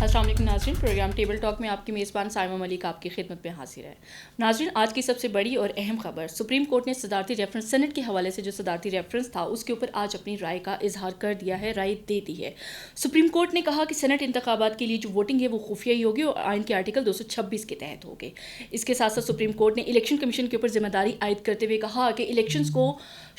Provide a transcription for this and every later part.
السلام علیکم ناظرین، پروگرام ٹیبل ٹاک میں آپ کی میزبان سائمہ ملک آپ کی خدمت میں حاضر ہے۔ ناظرین، آج کی سب سے بڑی اور اہم خبر، سپریم کورٹ نے صدارتی ریفرنس سینٹ کے حوالے سے جو صدارتی ریفرنس تھا اس کے اوپر آج اپنی رائے کا اظہار کر دیا ہے، رائے دے دی ہے۔ سپریم کورٹ نے کہا کہ سینٹ انتخابات کے لیے جو ووٹنگ ہے وہ خفیہ ہی ہوگی اور آئین کے آرٹیکل 226 کے تحت ہوگی۔ اس کے ساتھ ساتھ سپریم کورٹ نے الیکشن کمیشن کے اوپر ذمہ داری عائد کرتے ہوئے کہا کہ الیکشنز کو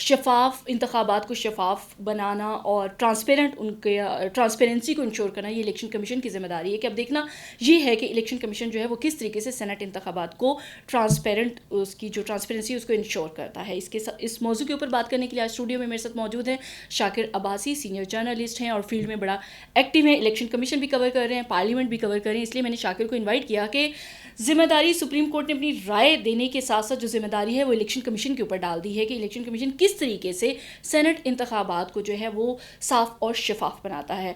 شفاف، انتخابات کو شفاف بنانا اور ٹرانسپیرنٹ ان کے ٹرانسپیرنسی کو انشور کرنا یہ الیکشن کمیشن کی ذمہ داری ہے کہ اب دیکھنا یہ ہے کہ الیکشن کمیشن جو ہے وہ کس طریقے سے سینٹ انتخابات کو ٹرانسپیرنٹ، اس کی جو ٹرانسپیرنسی اس کو انشور کرتا ہے۔ اس موضوع کے اوپر بات کرنے کے لیے آج اسٹوڈیو میں میرے ساتھ موجود ہیں شاکر عباسی، سینئر جرنلسٹ ہیں اور فیلڈ میں بڑا ایکٹیو ہیں، الیکشن کمیشن بھی کور کر رہے ہیں، پارلیمنٹ بھی کور کر رہے ہیں۔ اس لیے میں نے شاکر کو انوائٹ کیا کہ ذمہ داری سپریم کورٹ نے اپنی رائے دینے کے ساتھ ساتھ جو ذمہ داری ہے وہ الیکشن کمیشن کے اوپر ڈال دی ہے کہ الیکشن کمیشن کس طریقے سے سینٹ انتخابات کو جو ہے وہ صاف اور شفاف بناتا ہے۔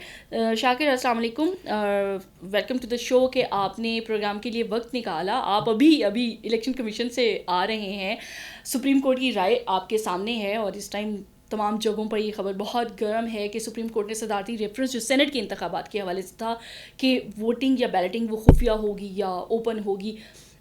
شاکر السلام علیکم، ویلکم ٹو دا شو کہ آپ نے پروگرام کے لیے وقت نکالا۔ آپ ابھی الیکشن کمیشن سے آ رہے ہیں، سپریم کورٹ کی رائے آپ کے سامنے ہے اور اس ٹائم تمام جگہوں پر یہ خبر بہت گرم ہے کہ سپریم کورٹ نے صدارتی ریفرنس جو سینٹ کے انتخابات کے حوالے سے تھا کہ ووٹنگ یا بیلٹنگ وہ خفیہ ہوگی یا اوپن ہوگی،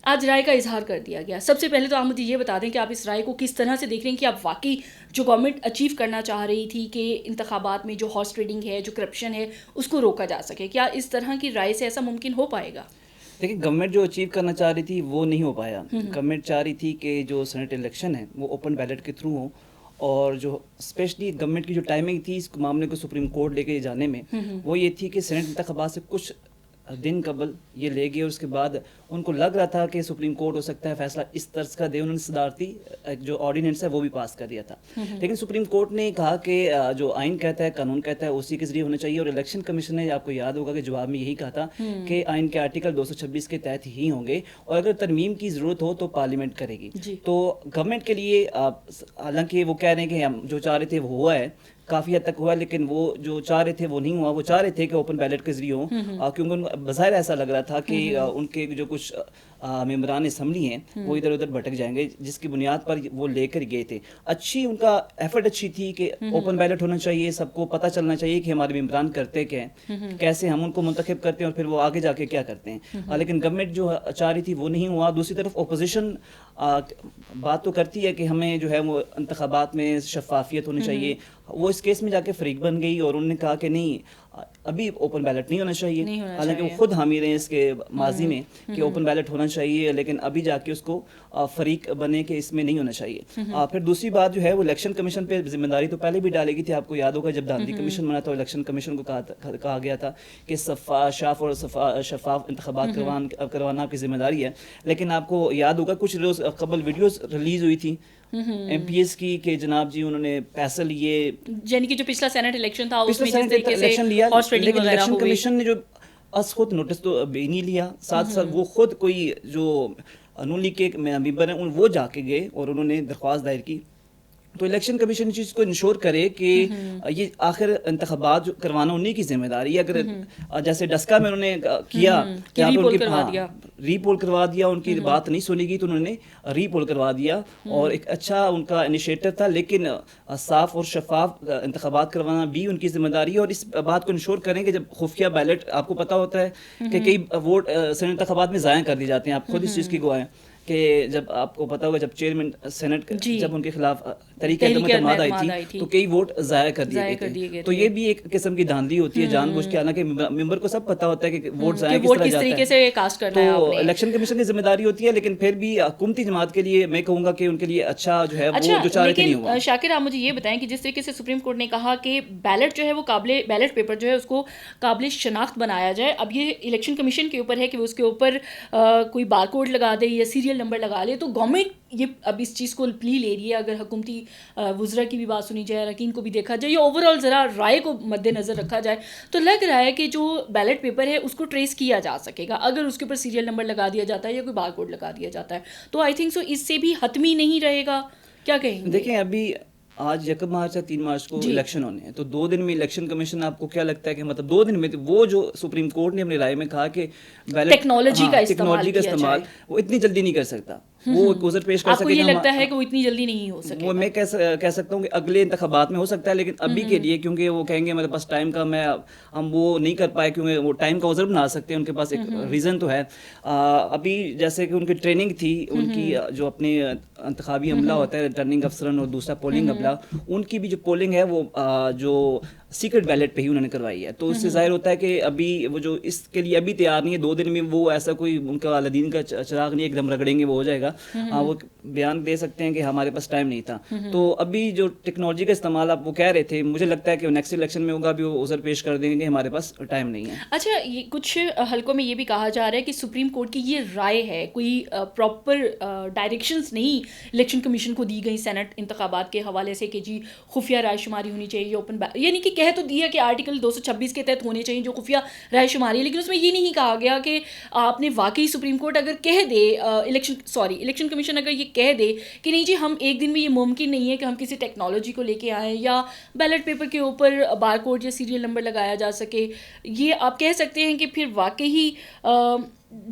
آج رائے کا اظہار کر دیا گیا۔ سب سے پہلے تو آپ مجھے یہ بتا دیں کہ آپ اس رائے کو کس طرح سے دیکھ رہے ہیں کہ آپ واقعی جو گورنمنٹ اچیو کرنا چاہ رہی تھی کہ انتخابات میں جو ہارس ٹریڈنگ ہے، جو کرپشن ہے، اس کو روکا جا سکے، کیا اس طرح کی رائے سے ایسا ممکن ہو پائے گا؟ دیکھیں، گورنمنٹ جو اچیو کرنا چاہ رہی تھی وہ نہیں ہو پایا۔ گورنمنٹ چاہ رہی تھی کہ جو سینٹ الیکشن ہے وہ اوپن بیلٹ کے تھرو ہوں، اور جو اسپیشلی گورنمنٹ کی جو ٹائمنگ تھی اس معاملے کو سپریم کورٹ لے کے جانے میں وہ یہ تھی کہ سینٹ انتخابات سے کچھ دن قبل یہ لے گئے، اور اس کے بعد ان کو لگ رہا تھا کہ سپریم کورٹ ہو سکتا ہے فیصلہ اس طرز کا دے، انہوں نے صدارتی جو آرڈیننس ہے وہ بھی پاس کر دیا تھا۔ لیکن سپریم کورٹ نے کہا کہ جو آئین کہتا ہے، قانون کہتا ہے، اسی کے ذریعے ہونا چاہیے، اور الیکشن کمیشن نے آپ کو یاد ہوگا کہ جواب میں یہی کہا تھا کہ آئین کے آرٹیکل 226 کے تحت ہی ہوں گے، اور اگر ترمیم کی ضرورت ہو تو پارلیمنٹ کرے گی۔ تو گورنمنٹ کے لیے حالانکہ وہ کہہ رہے ہیں کہ ہم جو چاہ رہے تھے وہ ہوا ہے، کافی حد تک ہوا، لیکن وہ جو چاہ رہے تھے وہ نہیں ہوا۔ وہ چاہ رہے تھے کہ اوپن بیلٹ کے ذریعے ہوں، کیونکہ ان کو بظاہر ایسا لگ رہا تھا کہ ان کے جو کچھ ممبران اسمبلی ہیں وہ ادھر ادھر بھٹک جائیں گے، جس کی بنیاد پر وہ لے کر گئے تھے۔ اچھی ان کا ایفرٹ اچھی تھی کہ اوپن بیلٹ ہونا چاہیے، سب کو پتہ چلنا چاہیے کہ ہمارے ممبران کرتے کیا ہیں، کیسے ہم ان کو منتخب کرتے ہیں اور پھر وہ آگے جا کے کیا کرتے ہیں۔ لیکن گورنمنٹ جو چاہ رہی تھی وہ نہیں ہوا۔ دوسری طرف اپوزیشن بات تو کرتی ہے کہ ہمیں جو ہے وہ انتخابات میں شفافیت ہونی چاہیے، وہ اس کیس میں جا کے فریق بن گئی اور انہوں نے کہا کہ نہیں، ابھی اوپن بیلٹ نہیں ہونا چاہیے، حالانکہ وہ خود حامی رہے اس کے ماضی میں کہ اوپن بیلٹ ہونا چاہیے، لیکن ابھی جا کے اس کو فریق بنے کہ اس میں نہیں ہونا چاہیے۔ پھر دوسری بات جو ہے وہ الیکشن کمیشن پہ ذمہ داری تو پہلے بھی ڈالے گی تھی، آپ کو یاد ہوگا جب داندھی کمیشن بنا تھا، الیکشن کمیشن کو کہا گیا تھا کہ شفاف اور شفاف انتخابات کروانا آپ کی ذمہ داری ہے۔ لیکن آپ کو یاد ہوگا کچھ روز قبل ویڈیوز ریلیز ہوئی تھی ایم پی ایس کی کہ جناب جی انہوں نے پیسے لیے، یعنی کہ جو پچھلا سینٹ الیکشن تھا اس میں جس سینٹ طریقے سے الیکشن لیا، لیکن الیکشن ہوئی، کمیشن نے جو خود نوٹس تو بھی نہیں لیا، ساتھ ساتھ وہ خود کوئی جو نون لیگ کے ممبر ہیں وہ جا کے گئے اور انہوں نے درخواست دائر کی۔ تو الیکشن کمیشن اس چیز کو انشور کرے کہ یہ آخر انتخابات کروانا انہی کی ذمہ داری ہے۔ اگر جیسے ڈسکا میں انہوں نے کیا کہ ری پول کروا دیا، ان کی بات نہیں سنی گئی تو انہوں نے ری پول کروا دیا، اور ایک اچھا ان کا انیشیٹو تھا، لیکن صاف اور شفاف انتخابات کروانا بھی ان کی ذمہ داری ہے۔ اور اس بات کو انشور کریں کہ جب خفیہ بیلٹ، آپ کو پتہ ہوتا ہے کہ کئی ووٹ سینٹ انتخابات میں ضائع کر دیے جاتے ہیں، آپ خود اس چیز کی گواہ ہیں کہ جب آپ کو پتا ہوگا جب چیئرمین سینٹ جب ان کے خلاف تحریک اعتماد آئی تھی تو کئی ووٹ ضائع کر دیے گئے تھے۔ تو یہ بھی ایک قسم کی دھاندلی ہوتی ہے جان بوجھ کے، حالانکہ ممبر کو سب پتا ہوتا ہے کہ ووٹ ضائع کس طریقے سے کاسٹ کرنا ہے۔ تو الیکشن کمیشن کی ذمہ داری ہوتی ہے، لیکن پھر بھی حکومتی جماعت کے لیے میں کہوں گا کہ ان کے لیے اچھا جو ہے وہ جو چاہ رہے تھے نہیں ہوا۔ شاکر آپ مجھے یہ بتائیں کہ جس طریقے سے سپریم کورٹ نے کہا کہ بیلٹ جو ہے وہ بیلٹ پیپر جو ہے اس کو قابل شناخت بنایا جائے، اب یہ الیکشن کمیشن کے اوپر ہے کہ وہ اس کے اوپر کوئی بار کوڈ لگا دے یا سیریل نمبر لگا لے، تو گورنمنٹ یہ اب اس چیز کو پلی لے رہی ہے۔ اگر حکومتی وزراء کی بھی بات سنی جائے، اراکین کو بھی دیکھا جائے، یا اوور آل ذرا رائے کو مد نظر رکھا جائے، تو لگ رہا ہے کہ جو بیلٹ پیپر ہے اس کو ٹریس کیا جا سکے گا اگر اس کے اوپر سیریل نمبر لگا دیا جاتا ہے یا کوئی بار کوڈ لگا دیا جاتا ہے۔ تو آئی تھنک سو اس سے بھی حتمی نہیں رہے گا، کیا کہیں گے؟ دیکھیں، ابھی آج 1 مارچ یا 3 مارچ کو الیکشن ہونے ہیں، تو 2 دن میں الیکشن کمیشن آپ کو کیا لگتا ہے کہ مطلب 2 دن میں وہ جو سپریم کورٹ نے اپنی رائے میں کہا کہ ٹیکنالوجی کا استعمال وہ اتنی جلدی نہیں کر سکتا۔ وہ ایک عذر پیش کر آپ کو سکے. یہ لگتا ہے کہ وہ اتنی جلدی نہیں ہو سکے؟ وہ میں کہہ سکتا ہوں کہ اگلے انتخابات میں ہو سکتا ہے، لیکن ابھی کے لیے کیونکہ وہ کہیں گے میرے پاس ٹائم کا ہم وہ نہیں کر پائے، کیونکہ وہ ٹائم کا عذر بنا سکتے ہیں، ان کے پاس ایک ریزن تو ہے. ابھی جیسے کہ ان کی ٹریننگ تھی، ان کی جو اپنے انتخابی عملہ ہوتا ہے ریٹرننگ افسران اور دوسرا پولنگ عملہ، ان کی بھی جو پولنگ ہے وہ جو سیکرٹ بیلٹ پہ ہی انہوں نے کروائی ہے. تو اس سے ظاہر ہوتا ہے کہ ابھی وہ جو اس کے لیے ابھی تیار نہیں ہے، 2 دن میں وہ ایسا کوئی ان کا والدین کا چراغ نہیں ایک دم رگڑیں گے وہ ہو جائے گا. وہ بیان دے سکتے ہیں کہ ہمارے پاس ٹائم نہیں تھا. تو ابھی جو ٹیکنالوجی کا استعمال آپ وہ کہہ رہے تھے، مجھے لگتا ہے کہ نیکسٹ الیکشن میں ہوگا بھی وہ عذر پیش کر دیں گے ہمارے پاس ٹائم نہیں ہے. اچھا، یہ کچھ حلقوں میں یہ بھی کہا جا رہا ہے کہ سپریم کورٹ کی یہ رائے ہے، کوئی پراپر ڈائریکشنز نہیں الیکشن کمیشن کو دی گئی سینٹ انتخابات کے حوالے سے کہ جی خفیہ رائے شماری ہونی چاہیے اوپن، یعنی کہ کہہ تو دیا کہ آرٹیکل 226 کے تحت ہونے چاہیے جو خفیہ رائے شماری ہے، لیکن اس میں یہ نہیں کہا گیا کہ آپ نے واقعی سپریم کورٹ اگر کہہ دے الیکشن کمیشن اگر یہ کہہ دے کہ نہیں جی ہم ایک دن میں یہ ممکن نہیں ہے کہ ہم کسی ٹیکنالوجی کو لے کے آئیں یا بیلٹ پیپر کے اوپر بار کوڈ یا سیریل نمبر لگایا جا سکے، یہ آپ کہہ سکتے ہیں کہ پھر واقعی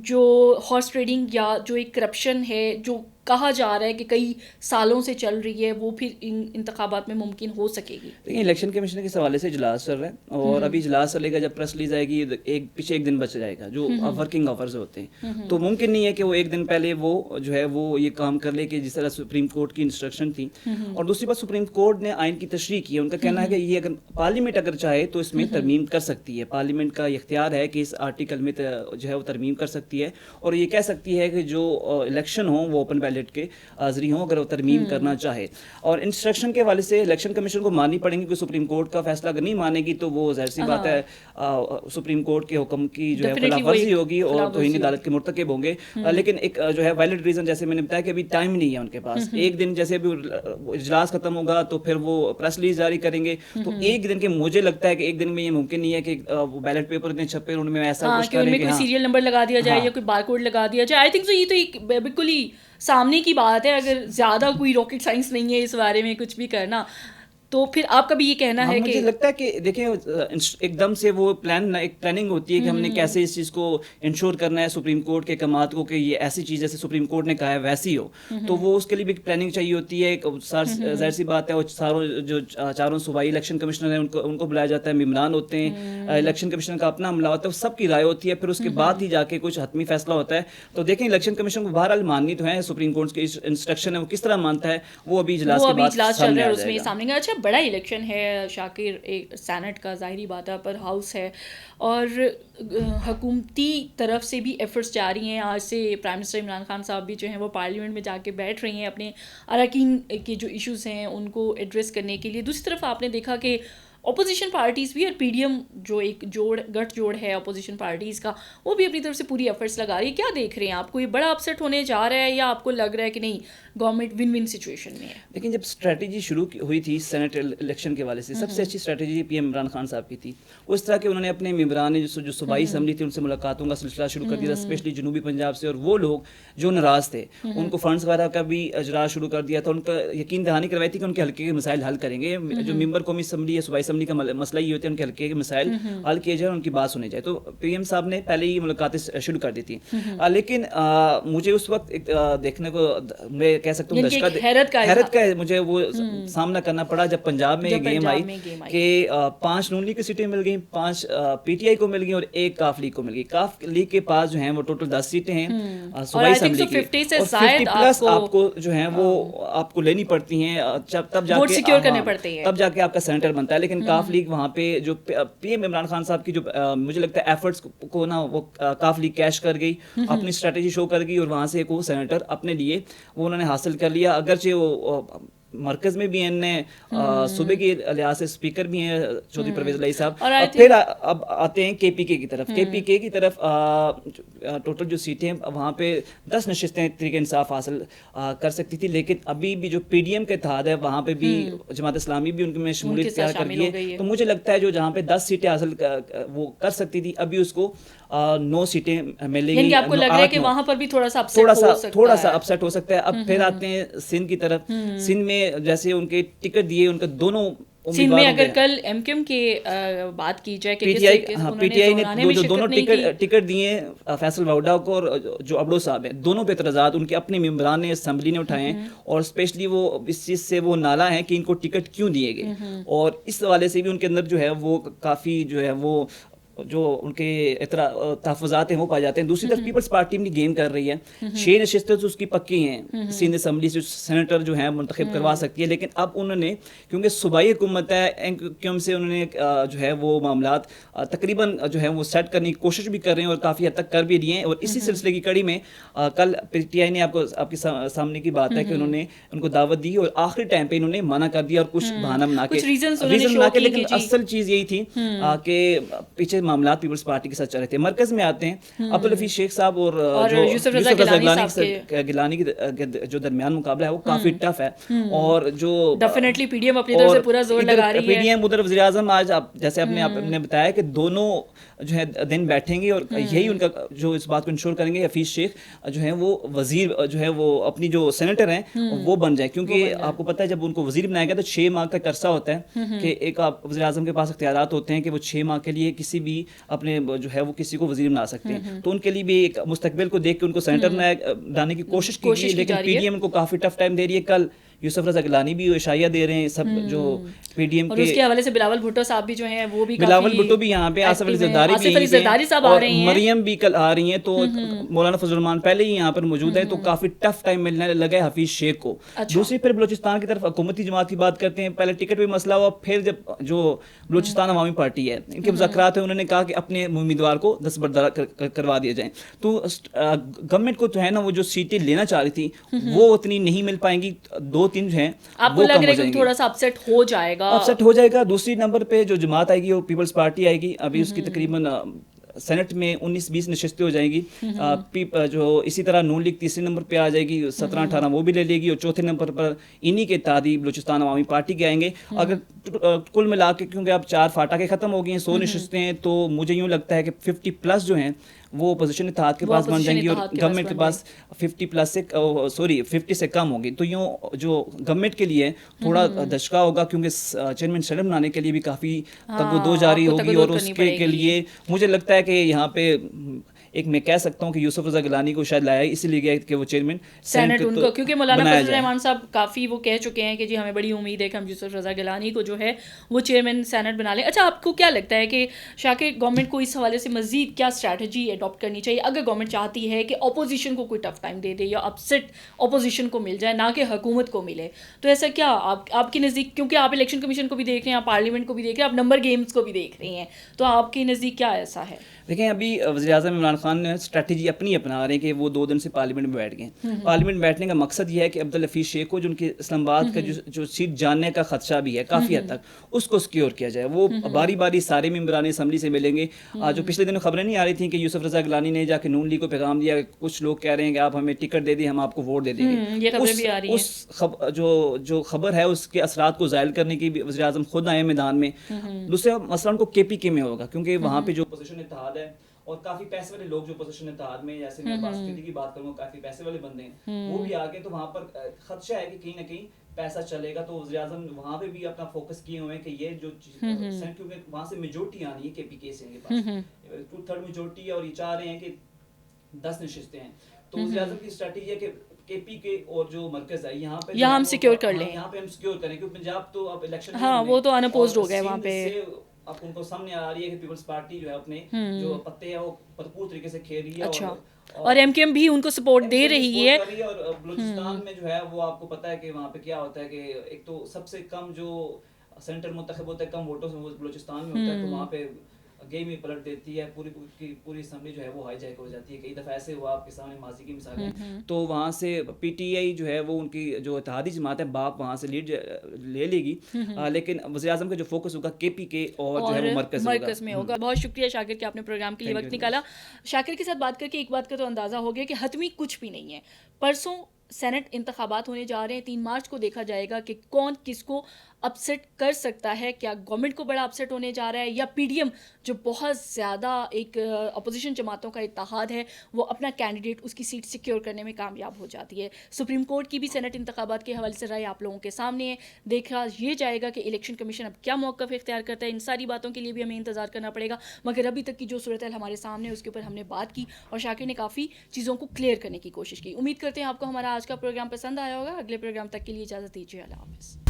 جو ہارس ٹریڈنگ یا جو ایک کرپشن ہے جو کہا جا رہا ہے کہ کئی سالوں سے چل رہی ہے وہ پھر ان انتخابات میں ممکن ہو سکے گی؟ دیکھیں الیکشن کمیشن کے حوالے سے اجلاس چل رہا ہے، اور ابھی اجلاس چلے گا، جب پریس ریلیز آئے گی پیچھے ایک دن بچ جائے گا جو ورکنگ آورز ہوتے ہیں. تو ممکن نہیں ہے کہ وہ ایک دن پہلے وہ جو ہے وہ یہ کام کر لے کہ جس طرح سپریم کورٹ کی انسٹرکشن تھی. اور دوسری بات، سپریم کورٹ نے آئین کی تشریح کی ہے، ان کا کہنا ہے کہ یہ اگر پارلیمنٹ اگر چاہے تو اس میں ترمیم کر سکتی ہے، پارلیمنٹ کا اختیار ہے کہ اس آرٹیکل میں جو ہے وہ ترمیم کر سکتی ہے، اور یہ کہہ سکتی ہے کہ جو الیکشن ہوں وہ اوپن بیلٹ کے ہوں اگر وہ ترمیم کرنا چاہے. اور انسٹرکشن کے حوالے سے الیکشن کمیشن کو ماننی پڑیں گی کہ سپریم کورٹ کا فیصلہ اگر نہیں مانے گی تو وہ ظاہر سی بات ہے سپریم کورٹ کے حکم کی جو ہے خلاف ورزی ہوگی اور توہین عدالت کے مرتکب ہوں گے. لیکن ایک جو ہے ویلڈ ریزن جیسے میں نے بتایا کہ ابھی ٹائم نہیں ہے ان کے پاس. ایک دن جیسے ابھی اجلاس ختم ہوگا تو پھر وہ پریس ریلیز جاری کریں گے، تو ایک دن کے مجھے لگتا ہے کہ ایک دن میں یہ ممکن نہیں ہے کہ وہ بیلٹ پیپر اتنے چھپے ان میں ایسا کچھ کریں کہ کوئی سیریل نمبر لگا دیا جائے یا کوئی بار کوڈ لگا دیا جائے. آئی تھنک سو یہ تو ایک بالکل ہی سامنے کی بات ہے، اگر زیادہ کوئی راکٹ سائنس نہیں ہے اس بارے میں کچھ بھی کرنا. تو پھر آپ کا بھی یہ کہنا ہے کہ مجھے لگتا ہے کہ دیکھیں ایک دم سے وہ ایک پلاننگ ہوتی ہے کہ ہم نے کیسے اس چیز کو انشور کرنا ہے سپریم کورٹ کے احکامات کو کہ یہ ایسی چیز جیسے سپریم کورٹ نے کہا ہے ویسی ہو. تو وہ اس کے لیے بھی پلاننگ چاہیے ہوتی ہے. ظاہر سی بات ہے وہ جو چاروں صوبائی الیکشن کمشنر ہیں ان کو بلایا جاتا ہے، ممبران ہوتے ہیں، الیکشن کمیشن کا اپنا عملہ ہوتا ہے، سب کی رائے ہوتی ہے، پھر اس کے بعد ہی جا کے کچھ حتمی فیصلہ ہوتا ہے. تو دیکھیں الیکشن کمیشن کو بہرحال ماننی تو ہے، سپریم کورٹ کی انسٹرکشن ہے وہ کس طرح مانتا ہے وہ ابھی اجلاس کے بعد سامنے آ جائے گا. اچھا بڑا الیکشن ہے شاکر، ایک سینٹ کا ظاہری بات ہے پر ہاؤس ہے، اور حکومتی طرف سے بھی ایفرٹس جاری ہیں. آج سے پرائم منسٹر عمران خان صاحب بھی جو ہیں وہ پارلیمنٹ میں جا کے بیٹھ رہی ہیں اپنے اراکین کے جو ایشوز ہیں ان کو ایڈریس کرنے کے لیے. دوسری طرف آپ نے دیکھا کہ اپوزیشن پارٹیز بھی اور پی ڈی ایم جو ایک گٹھ جوڑ ہے اپوزیشن پارٹیز کا، وہ بھی اپنی طرف سے پوری ایفرٹس لگا رہی ہے. کیا دیکھ رہے ہیں آپ کو، یہ بڑا اپسیٹ ہونے جا رہا ہے یا آپ کو لگ رہا ہے کہ نہیں گورنمنٹ ون ون سچویشن میں ہے؟ لیکن جب اسٹریٹجی شروع ہوئی تھی سینٹ الیکشن کے حوالے سے، سب سے اچھی strategy P M Imran Khan صاحب کی تھی. اس طرح کہ انہوں نے اپنے ممبران جو صوبائی اسمبلی تھی ان سے ملاقاتوں کا سلسلہ شروع کر دیا، اسپیشلی جنوبی پنجاب سے. اور وہ لوگ جو ناراض تھے ان کو فنڈز وغیرہ کا بھی اجرا شروع کر دیا تھا. ان کا یقین دہانی کروائی تھی کہ ان کے حلقے کے مسائل حل کریں گے. جو ممبر قومی اسمبلی یا صوبائی اسمبلی کا مسئلہ یہ ہوتا ہے ان کے حلقے کے مسائل حل کیے جائیں، ان کی بات سنی جائے. تو پی ایم صاحب نے پہلے ہی ملاقاتیں شروع کر دی تھی. لیکن مجھے اس وقت دیکھنے کو میں کہہ سکتا ہوں حیرت کا مجھے وہ سامنا کرنا پڑا جب پنجاب میں یہ گیم آئی کہ 5 نون لیگ کی سیٹیں مل گئیں، 5 پی ٹی آئی کو مل گئیں اور 1 کاف لیگ کو مل گئی. کاف لیگ کے پاس جو ہیں وہ ٹوٹل 10 سیٹیں ہیں صوبائی اسمبلی کی، اور 50 پلس آپ کو جو ہیں وہ آپ کو لینی پڑتی ہیں تب جا کے آپ کا سینیٹر بنتا ہے. لیکن کاف لیگ وہاں پہ جو پی ایم عمران خان صاحب کی جو مجھے لگتا ہے ایفرٹس کو نا وہ کاف لیگ کیش کر گئی، اپنی اسٹریٹجی شو کر گئی، اور وہاں سے ایک وہ سینیٹر اپنے لیے وہ انہوں نے حاصل کر لیا. اگرچہ وہ مرکز میں بھی ہیں، صوبے کے لحاظ سے اسپیکر بھی ہیں چودھری پرویز الہی صاحب. پھر اب آتے ہیں کے پی کے کی طرف. کے پی کے کی طرف ٹوٹل جو سیٹیں وہاں پہ 10 نشستیں تحریک انصاف حاصل کر سکتی تھی. لیکن ابھی بھی جو پی ڈی ایم کا اتحاد ہے وہاں پہ بھی جماعت اسلامی بھی ان میں شمولیت اختیار کر گئی ہے. تو مجھے لگتا ہے جو جہاں پہ 10 سیٹیں حاصل وہ کر سکتی تھی ابھی اس کو 9 سیٹیں ملیں گی. آپ کو لگ رہا ہے کہ وہاں پر بھی تھوڑا سا اپسیٹ ہو سکتا ہے. اب پھر آتے ہیں سندھ کی طرف. سندھ میں جیسے ان کے ٹکٹ دیے، ان کا دونوں سندھ میں امیدواروں اگر پہ کل ایم کیو ایم کی بات کی جائے کہ پی کس ٹی آئی طریقے سے ہاں انہوں پی ٹی آئی نے زمرانے میں جو شرکت دونوں نہیں کی. ٹکٹ دیے ہیں فیصل واؤڈا کو اور جو عبدو صاحب ہیں, دونوں پہ اعتراضات ان کے اپنے ممبران نے اسمبلی نے اٹھائے ہیں, اور اسپیشلی وہ اس چیز سے وہ نالا ہیں کہ ان کو ٹکٹ کیوں دیے گئے, اور اس حوالے سے بھی ان کے اندر جو ہے وہ کافی جو ہے وہ جو ان کے تحفظات ہیں وہ پائے جاتے ہیں. دوسری طرف پیپلز پارٹی اپنی گیم کر رہی ہے, 6 نشستیں تو اس کی پکی ہیں, سندھ اسمبلی سے سینیٹر جو ہیں منتخب کروا سکتی ہے, لیکن اب انہوں نے کیونکہ صوبائی حکومت ہے ایم کیو ایم سے انہوں نے جو ہے وہ معاملات تقریباً جو ہے وہ سیٹ کرنے کی کوشش بھی کر رہے ہیں اور کافی حد تک کر بھی دیے ہیں. اور اسی سلسلے کی کڑی میں کل پی ٹی آئی نے آپ کے سامنے کی بات ہے کہ انہوں نے ان کو دعوت دی اور آخری ٹائم پہ انہوں نے منع کر دیا اور کچھ بہانہ بنا کے کچھ ریزنز انہوں نے ریزن شو بنا کے, کی لیکن کہ جی اصل چیز یہی تھی کہ پیچھے معاملات پیپلز پارٹی کے ساتھ چل رہے تھے. مرکز میں آتے ہیں عبدالحفیظ شیخ صاحب اور جو یوسف رضا یوسف رضا گیلانی گیلانی کے جو درمیان مقابلہ ہے وہ کافی ٹف ہے, اور جو ڈیفینیٹلی پی ڈی ایم اپنی طرف سے پورا زور لگا رہی پی ہے. ڈی ایم ادھر وزیر اعظم آج جیسے آپ نے بتایا کہ دونوں جو ہے دن بیٹھیں گے اور یہی ان کا جو اس بات کو انشور کریں گے حفیظ شیخ جو ہے وہ وزیر جو ہے وہ اپنی جو سینیٹر ہیں وہ بن جائیں, کیونکہ آپ کو پتہ ہے جب ان کو وزیر بنایا گیا تو 6 ماہ کا ایک عرصہ ہوتا ہے کہ ایک آپ وزیر اعظم کے پاس اختیارات ہوتے ہیں کہ وہ 6 ماہ کے لیے کسی بھی اپنے جو ہے وہ کسی کو وزیر بنا سکتے ہیں. تو ان کے لیے بھی ایک مستقبل کو دیکھ کے ان کو سینیٹر بنانے کی کوشش کی گئی ہے, لیکن پی ڈی ایم ان کو کافی ٹف ٹائم دے رہی ہے. کل یوسف رضا گیلانی بھی اشائیہ دے رہے ہیں سب جو پی ڈی ایم اور کے, اس کے حوالے سے بلاول بھٹو صاحب بھی جو ہیں وہ بھی بلاول بھٹو بھی یہاں پہ, آصف علی زرداری بھی یہیں پہ, اور مریم بھی کل آ رہی ہیں, تو مولانا فضل الرحمان پہلے ہی یہاں پر موجود ہے, تو کافی ٹف ٹائم ملنے لگا ہے حفیظ شیخ کو. دوسری پھر بلوچستان کی طرف حکومتی جماعت کی بات کرتے ہیں. پہلے ٹکٹ پہ مسئلہ ہوا, پھر جب جو بلوچستان عوامی پارٹی ہے ان کے مذاکرات ہیں, انہوں نے کہا کہ اپنے امیدوار کو دستبردار کروا دیا جائیں. تو گورنمنٹ کو جو ہے نا وہ جو سیٹیں لینا چاہ رہی تھی وہ اتنی نہیں مل پائیں گی, 2-3 جو ہیں وہ کم ہو جائیں گی, تھوڑا سا اپسیٹ ہو جائے گا. اپسیٹ ہو جائے گا. دوسری نمبر پہ جو جماعت آئے گی وہ پیپلز پارٹی آئے گی, ابھی اس کی تقریباً سینٹ میں 19-20 نشستیں ہو جائیں گی. جو اسی طرح نون لیگ تیسرے نمبر پہ آ جائے گی, 17-18 وہ بھی لے لے گی, اور چوتھے نمبر پر انہی کے اتحادی بلوچستان عوامی پارٹی کے آئیں گے. اگر کل ملا کے, کیونکہ اب 4 فاٹا کے ختم ہو گئی ہیں, 100 نشستیں ہیں, تو مجھے یوں لگتا ہے کہ 50+ جو ہیں وہ اپوزیشن اتحاد کے پاس بن جائیں گی, اور گورنمنٹ کے پاس 50 سے کم ہوگی. تو یوں جو گورنمنٹ کے لیے تھوڑا دھچکا ہوگا, کیونکہ چیئرمین سینٹ بنانے کے لیے بھی کافی تگ و دو جاری ہوگی, اور اس کے لیے مجھے لگتا ہے کہ یہاں پہ ایک میں کہہ سکتا ہوں کہ یوسف رضا گیلانی کو شاید لایا اسی لیے گیا کہ وہ چیئرمین سینٹ ان کو, کیونکہ مولانا فضل الرحمان صاحب کافی وہ کہہ چکے ہیں کہ جی ہمیں بڑی امید ہے کہ ہم یوسف رضا گیلانی کو جو ہے وہ چیئرمین سینٹ بنا لیں. اچھا, آپ کو کیا لگتا ہے کہ شاکر گورنمنٹ کو اس حوالے سے مزید کیا اسٹریٹجی اڈاپٹ کرنی چاہیے اگر گورنمنٹ چاہتی ہے کہ اپوزیشن کو کوئی ٹف ٹائم دے دے یا اپسیٹ اپوزیشن کو مل جائے, نہ کہ حکومت کو ملے؟ تو ایسا کیا آپ کے نزدیک, کیونکہ آپ الیکشن کمیشن کو بھی دیکھ رہے ہیں, آپ پارلیمنٹ کو بھی دیکھ رہے ہیں, آپ نمبر گیمز کو بھی دیکھ رہے ہیں, تو آپ کے نزدیک کیا ایسا ہے؟ دیکھیں, ابھی وزیر اعظم عمران خان نے اسٹریٹجی اپنی اپنا رہے ہیں کہ وہ 2 دن سے پارلیمنٹ میں بیٹھ گئے. پارلیمنٹ بیٹھنے کا مقصد یہ ہے کہ عبدالحفیظ شیخ کو جو ان کے اسلام آباد کا جو سیٹ جاننے کا خدشہ بھی ہے کافی حد تک, اس کو سکیور کیا جائے. وہ باری باری سارے ممبران اسمبلی سے ملیں گے. جو پچھلے دنوں خبریں نہیں آ رہی تھیں کہ یوسف رضا گیلانی نے جا کے نون لیگ کو پیغام دیا, کچھ لوگ کہہ رہے ہیں کہ آپ ہمیں ٹکٹ دے دیں, ہم آپ کو ووٹ دے دیں گے. اس جو خبر ہے اس کے اثرات کو زائل کرنے کی بھی وزیر اعظم خود آئے میدان میں. دوسرا مسئلہ ان کو کے پی کے میں ہوگا, کیونکہ وہاں پہ جو اپوزیشن اتحاد ہے اور کافی پیسے والے لوگ جو اپوزیشن اتحاد میں, جیسے میں عباس فریدی کی بات کروں, کافی پیسے والے بندے ہیں, وہ بھی آگے. تو وہاں پر خدشہ ہے کہ کہیں نہ کہیں پیسا چلے گا. تو وزیر اعظم وہاں پہ بھی اپنا فوکس کیے ہوئے ہیں کہ یہ جو کیونکہ وہاں سے میجورٹی آنی ہے کے پی کے سے, ان کے پاس 2/3 میجورٹی ہے, اور یہ چاہ رہے ہیں کہ 10 نشستیں ہیں. تو وزیر اعظم کی اسٹریٹجی ہے کہ کے پی کے اور جو مرکز ہے یہاں پہ ہم سیکیور کر لیں, یہاں پہ ہم سیکیور کریں, کیونکہ پنجاب تو اب الیکشن وہ تو انپوزڈ ہو گئے وہاں پہ. اب ان کو سامنے آ رہی ہے کہ پیپلز پارٹی جو ہے اپنے جو پتے ہیں وہ بھرپور طریقے سے کھیل رہی ہے. اچھا, اور ایم کیو ایم بھی ان کو سپورٹ دے رہی ہے. اور بلوچستان میں جو ہے وہ آپ کو پتہ ہے کہ وہاں پہ کیا ہوتا ہے کہ ایک تو سب سے کم جو سینٹر منتخب ہوتا ہے کم ووٹوں سے وہ بلوچستان میں ہوتا ہے, تو وہاں پہ گیم ہی پلٹ دیتی ہے, پوری اسمبلی جو ہے وہ ہائی جیک ہو جاتی ہے. کئی دفعہ ایسے ہوا آپ کے سامنے ماضی کی مثالیں. تو وہاں سے پی ٹی آئی جو ہے وہ ان کی جو اتحادی جماعت ہے باپ وہاں سے لیڈ لے لے گی, لیکن وزیر اعظم کا جو فوکس ہوگا کے پی کے اور جو ہے وہ مرکز میں ہوگا. بہت شکریہ شاکر کہ آپ نے پروگرام کے لیے وقت نکالا. شاکر کے ساتھ بات کر کے ایک بات کا تو اندازہ ہو گیا کہ حتمی کچھ بھی نہیں ہے. پرسوں سینٹ انتخابات ہونے جا رہے ہیں, 3 مارچ کو دیکھا جائے گا کہ کون کس کو اپسیٹ کر سکتا ہے؟ کیا گورنمنٹ کو بڑا اپسیٹ ہونے جا رہا ہے، یا پی ڈی ایم جو بہت زیادہ ایک اپوزیشن جماعتوں کا اتحاد ہے وہ اپنا کینڈیڈیٹ اس کی سیٹ سیکیور کرنے میں کامیاب ہو جاتی ہے؟ سپریم کورٹ کی بھی سینٹ انتخابات کے حوالے سے رائے آپ لوگوں کے سامنے ہے، دیکھا یہ جائے گا کہ الیکشن کمیشن اب کیا موقف اختیار کرتا ہے. ان ساری باتوں کے لیے بھی ہمیں انتظار کرنا پڑے گا، مگر ابھی تک کی جو صورتحال ہمارے سامنے ہے اس کے اوپر ہم نے بات کی اور شاکر نے کافی چیزوں کو کلیئر کرنے کی کوشش کی. امید کرتے ہیں آپ کو ہمارا آج کا پروگرام پسند آیا ہوگا. اگلے پروگرام تک کے لیے اجازت دیجیے. اللہ حافظ.